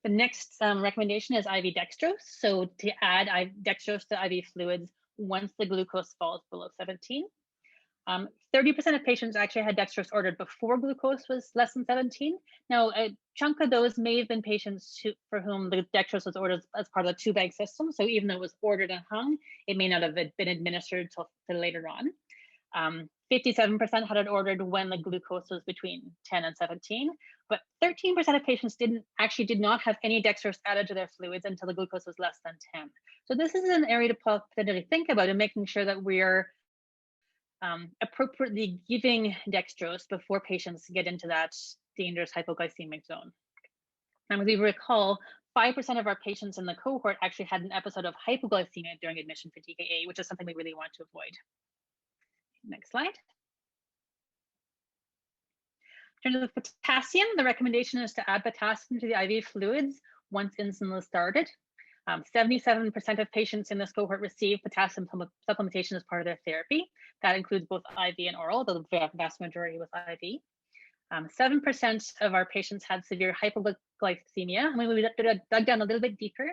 The next recommendation is IV dextrose. So to add dextrose to IV fluids once the glucose falls below 17. 30% of patients actually had dextrose ordered before glucose was less than 17. Now, a chunk of those may have been patients for whom the dextrose was ordered as part of the 2-bag system. So even though it was ordered and hung, it may not have been administered till later on. 57% had it ordered when the glucose was between 10 and 17, but 13% of patients did not have any dextrose added to their fluids until the glucose was less than 10. So this is an area to potentially think about and making sure that we're appropriately giving dextrose before patients get into that dangerous hypoglycemic zone. And as we recall, 5% of our patients in the cohort actually had an episode of hypoglycemia during admission for DKA, which is something we really want to avoid. Next slide. In terms of potassium, the recommendation is to add potassium to the IV fluids once insulin was started. 77% of patients in this cohort received potassium supplementation as part of their therapy. That includes both IV and oral, though the vast majority was IV. 7% of our patients had severe hypoglycemia. When we dug down a little bit deeper,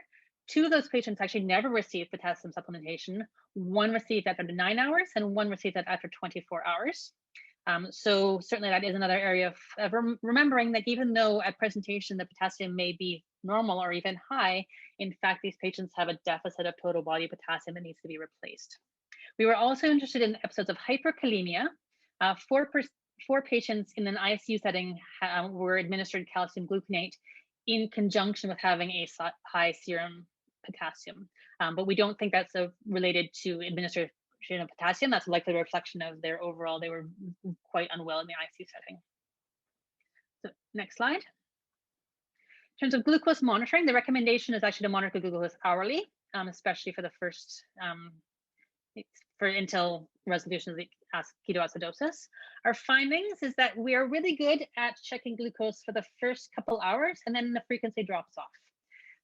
2 of those patients actually never received potassium supplementation. 1 received that after 9 hours, and 1 received that after 24 hours. So certainly that is another area of remembering that even though at presentation the potassium may be normal or even high, in fact, these patients have a deficit of total body potassium that needs to be replaced. We were also interested in episodes of hyperkalemia. 4 patients in an ICU setting were administered calcium gluconate in conjunction with having a high serum potassium. But we don't think that's related to administration of potassium. That's likely a reflection of their overall, they were quite unwell in the ICU setting. So next slide. In terms of glucose monitoring, the recommendation is actually to monitor glucose hourly, especially for the first, until resolution of the ketoacidosis. Our findings is that we are really good at checking glucose for the first couple hours, and then the frequency drops off.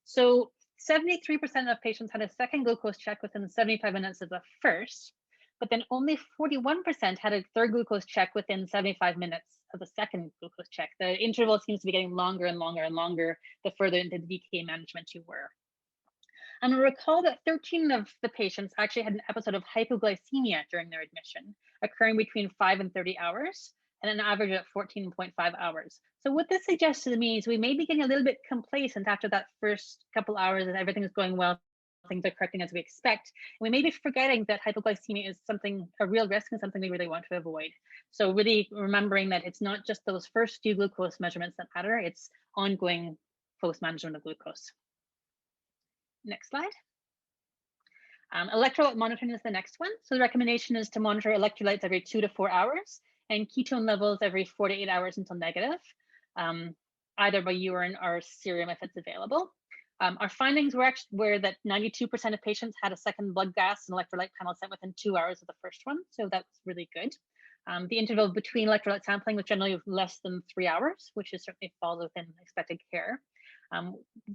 So 73% of patients had a second glucose check within 75 minutes of the first, but then only 41% had a third glucose check within 75 minutes of the second glucose check. The interval seems to be getting longer and longer and longer the further into the DKA management you were. And recall that 13 of the patients actually had an episode of hypoglycemia during their admission. occurring between 5 and 30 hours, and an average of 14.5 hours. So what this suggests to me is we may be getting a little bit complacent after that first couple hours and everything is going well, things are correcting as we expect. We may be forgetting that hypoglycemia is a real risk and something we really want to avoid. So really remembering that it's not just those first few glucose measurements that matter, it's ongoing close management of glucose. Next slide. Electrolyte monitoring is the next one. So the recommendation is to monitor electrolytes every 2 to 4 hours and ketone levels every 4 to 8 hours until negative, either by urine or serum if it's available. Our findings were that 92% of patients had a second blood gas and electrolyte panel sent within 2 hours of the first one. So that's really good. The interval between electrolyte sampling was generally less than 3 hours, which is certainly falls within expected care.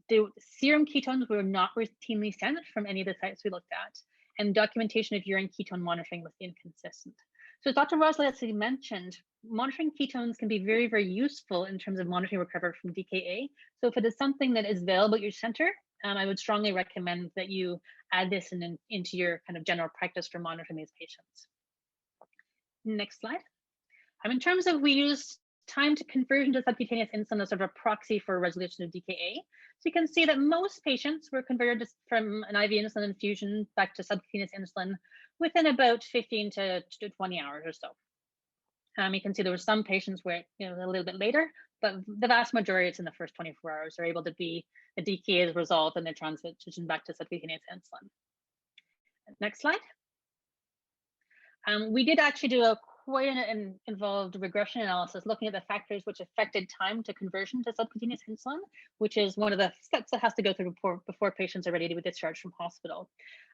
The serum ketones were not routinely sent from any of the sites we looked at, and documentation of urine ketone monitoring was inconsistent. So as Dr. Rosolowsky mentioned, monitoring ketones can be very, very useful in terms of monitoring recovery from DKA. So if it is something that is available at your center, I would strongly recommend that you add this into your kind of general practice for monitoring these patients. Next slide. In terms of, we use time to conversion to subcutaneous insulin as sort of a proxy for resolution of DKA. So you can see that most patients were converted from an IV insulin infusion back to subcutaneous insulin within about 15 to 20 hours or so. You can see there were some patients where a little bit later, but the vast majority, it's in the first 24 hours, are able to be, the DKA is resolved and they transition back to subcutaneous insulin. Next slide. We did actually do quite an involved regression analysis looking at the factors which affected time to conversion to subcutaneous insulin, which is one of the steps that has to go through before patients are ready to be discharged from hospital.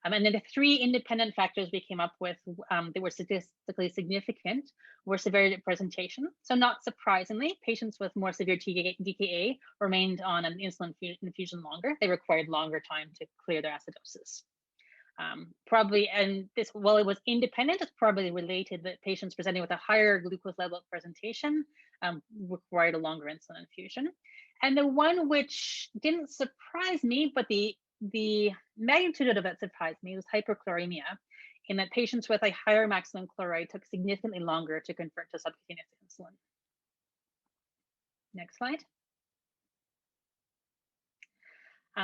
And then the 3 independent factors we came up with that were statistically significant were severity of presentation. So not surprisingly, patients with more severe DKA remained on an insulin infusion longer. They required longer time to clear their acidosis. Probably, and this, while it was independent, it's probably related that patients presenting with a higher glucose level at presentation required a longer insulin infusion. And the one which didn't surprise me, but the magnitude of it surprised me, was hyperchloremia, in that patients with a higher maximum chloride took significantly longer to convert to subcutaneous insulin. Next slide.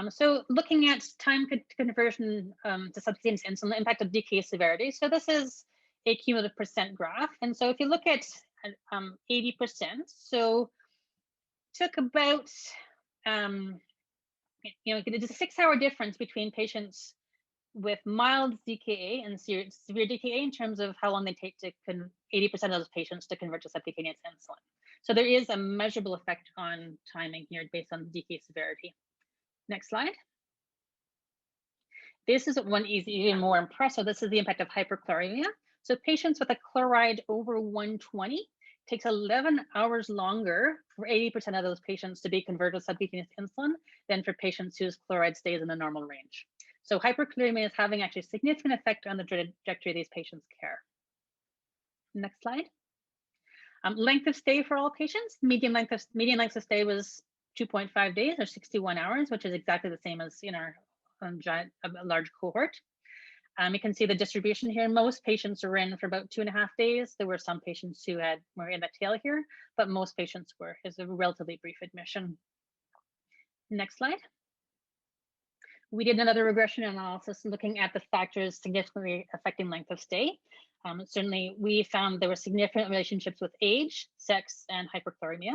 So looking at time conversion to subcutaneous insulin, the impact of DKA severity. So this is a cumulative percent graph. And so if you look at 80%, so took about, it's a 6-hour difference between patients with mild DKA and severe DKA in terms of how long they take to 80% of those patients to convert to subcutaneous insulin. So there is a measurable effect on timing here based on DKA severity. Next slide. This is one even more impressive. This is the impact of hyperchloremia. So patients with a chloride over 120 takes 11 hours longer for 80% of those patients to be converted to subcutaneous insulin than for patients whose chloride stays in the normal range. So hyperchloremia is having actually a significant effect on the trajectory of these patients' care. Next slide. Length of stay for all patients. Median length of stay was 2.5 days or 61 hours, which is exactly the same as in our large cohort. You can see the distribution here. Most patients are in for about 2.5 days. There were some patients who were in the tail here, but most patients were. It's a relatively brief admission. Next slide. We did another regression analysis looking at the factors significantly affecting length of stay. Certainly, we found there were significant relationships with age, sex, and hyperchloremia.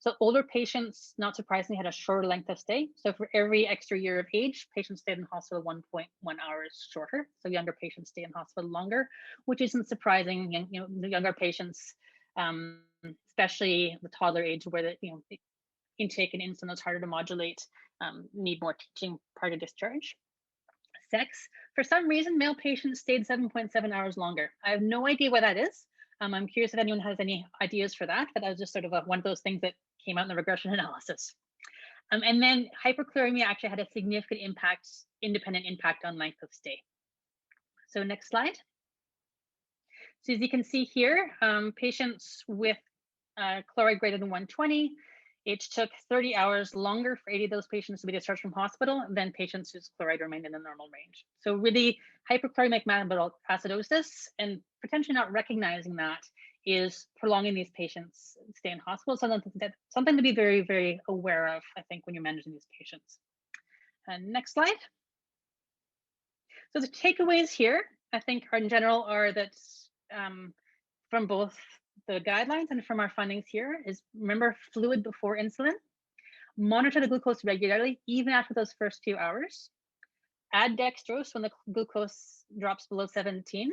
So older patients, not surprisingly, had a shorter length of stay. So for every extra year of age, patients stayed in hospital 1.1 hours shorter. So younger patients stay in hospital longer, which isn't surprising. The younger patients, especially the toddler age, where the intake and insulin is harder to modulate, need more teaching prior to discharge. Sex, for some reason, male patients stayed 7.7 hours longer. I have no idea what that is. I'm curious if anyone has any ideas for that, but that was just sort of one of those things that came out in the regression analysis. And then hyperchloremia actually had a significant impact, independent impact on length of stay. So next slide. So as you can see here, patients with chloride greater than 120, It took 30 hours longer for 80 of those patients to be discharged from hospital than patients whose chloride remained in the normal range. So really, hyperchloremic metabolic acidosis and potentially not recognizing that is prolonging these patients' stay in hospital. So something to be very, very aware of, I think, when you're managing these patients. And next slide. So the takeaways here, I think, in general, are that from both the guidelines and from our findings here is, remember, fluid before insulin. Monitor the glucose regularly, even after those first few hours. Add dextrose when the glucose drops below 17.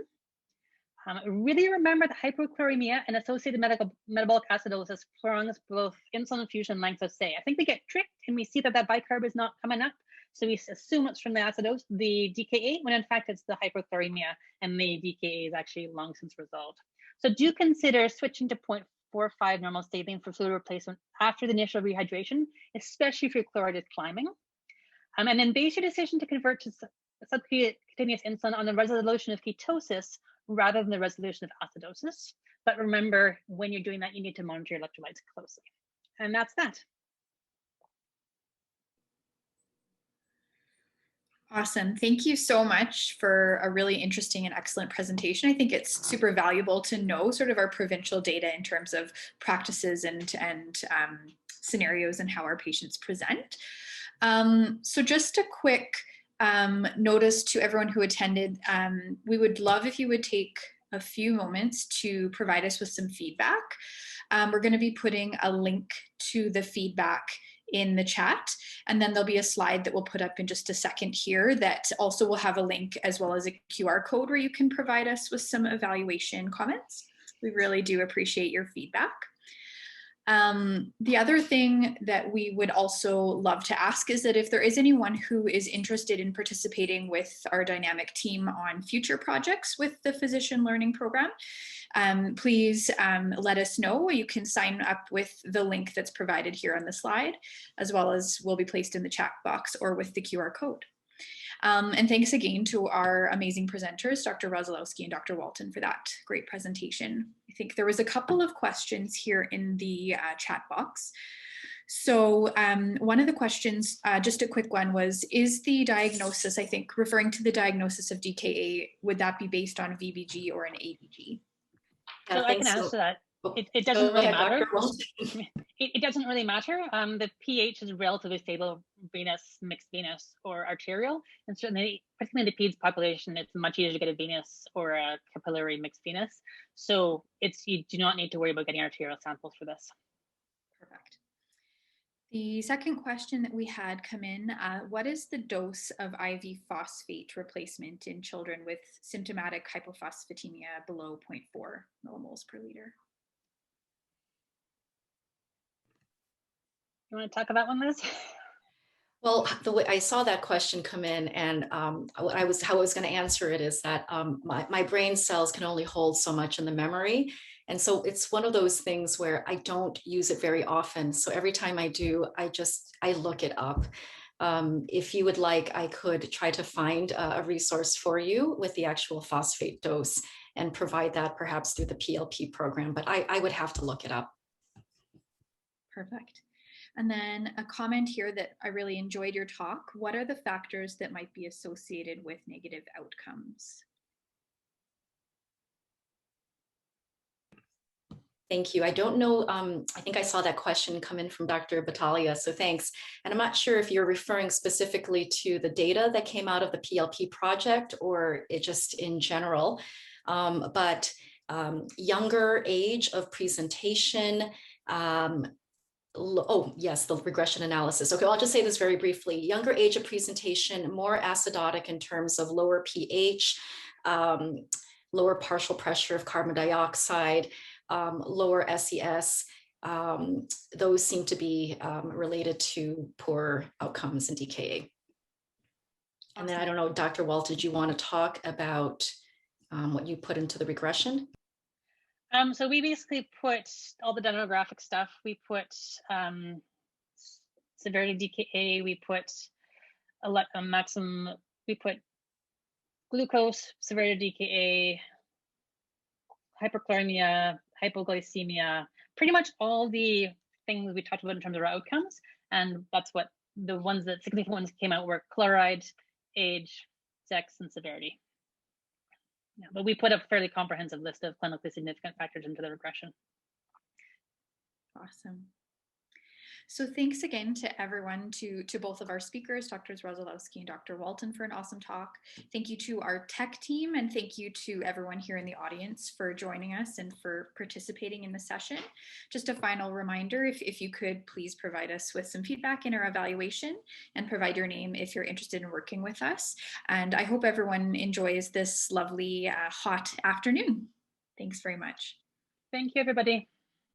Really remember the hypochloremia and associated metabolic acidosis prolongs both insulin infusion and length of stay. I think we get tricked and we see that bicarb is not coming up. So we assume it's from the DKA, when in fact it's the hypochloremia, and the DKA is actually long since resolved. So do consider switching to 0.45 normal saline for fluid replacement after the initial rehydration, especially if your chloride is climbing. And then base your decision to convert to subcutaneous insulin on the resolution of ketosis rather than the resolution of acidosis. But remember, when you're doing that, you need to monitor your electrolytes closely. And that's that. Awesome. Thank you so much for a really interesting and excellent presentation. I think it's super valuable to know sort of our provincial data in terms of practices and scenarios and how our patients present. So just a quick notice to everyone who attended. We would love if you would take a few moments to provide us with some feedback. We're going to be putting a link to the feedback in the chat, and then there'll be a slide that we'll put up in just a second here that also will have a link as well as a QR code where you can provide us with some evaluation comments. We really do appreciate your feedback. The other thing that we would also love to ask is that if there is anyone who is interested in participating with our dynamic team on future projects with the physician learning program, please let us know. You can sign up with the link that's provided here on the slide, as well as will be placed in the chat box or with the QR code. And thanks again to our amazing presenters, Dr. Rosolowsky and Dr. Walton, for that great presentation. I think there was a couple of questions here in the chat box. So one of the questions, just a quick one, was, is the diagnosis, I think, referring to the diagnosis of DKA, would that be based on VBG or an ABG? So I can answer that. It doesn't really matter. It doesn't really matter. The pH is relatively stable, venous, mixed venous, or arterial. And certainly, particularly in the peds population, it's much easier to get a venous or a capillary mixed venous. So you do not need to worry about getting arterial samples for this. Perfect. The second question that we had come in, what is the dose of IV phosphate replacement in children with symptomatic hypophosphatemia below 0.4 millimoles per liter? You want to talk about one, Liz? Well, the way I saw that question come in, and how I was going to answer it is that my brain cells can only hold so much in the memory. And so it's one of those things where I don't use it very often. So every time I do, I look it up. If you would like, I could try to find a resource for you with the actual phosphate dose and provide that perhaps through the PLP program, but I would have to look it up. Perfect. And then a comment here that I really enjoyed your talk. What are the factors that might be associated with negative outcomes? Thank you. I don't know, I think I saw that question come in from Dr. Battaglia, so thanks. And I'm not sure if you're referring specifically to the data that came out of the PLP project or it just in general, but younger age of presentation, oh, yes, the regression analysis. Okay, I'll just say this very briefly. Younger age of presentation, more acidotic in terms of lower pH, lower partial pressure of carbon dioxide, lower SES. Those seem to be related to poor outcomes in DKA. And then I don't know, Dr. Walt, did you want to talk about what you put into the regression? So we basically put all the demographic stuff. We put severity DKA. We put a maximum. We put glucose, severity DKA, hyperchloremia, hypoglycemia. Pretty much all the things we talked about in terms of our outcomes. And that's what the significant ones came out were chloride, age, sex, and severity. Yeah, but we put a fairly comprehensive list of clinically significant factors into the regression. Awesome. So thanks again to everyone, to both of our speakers, Drs. Rosolowsky and Dr. Walton, for an awesome talk. Thank you to our tech team, and thank you to everyone here in the audience for joining us and for participating in the session. Just a final reminder, if you could please provide us with some feedback in our evaluation and provide your name if you're interested in working with us. And I hope everyone enjoys this lovely hot afternoon. Thanks very much. Thank you, everybody.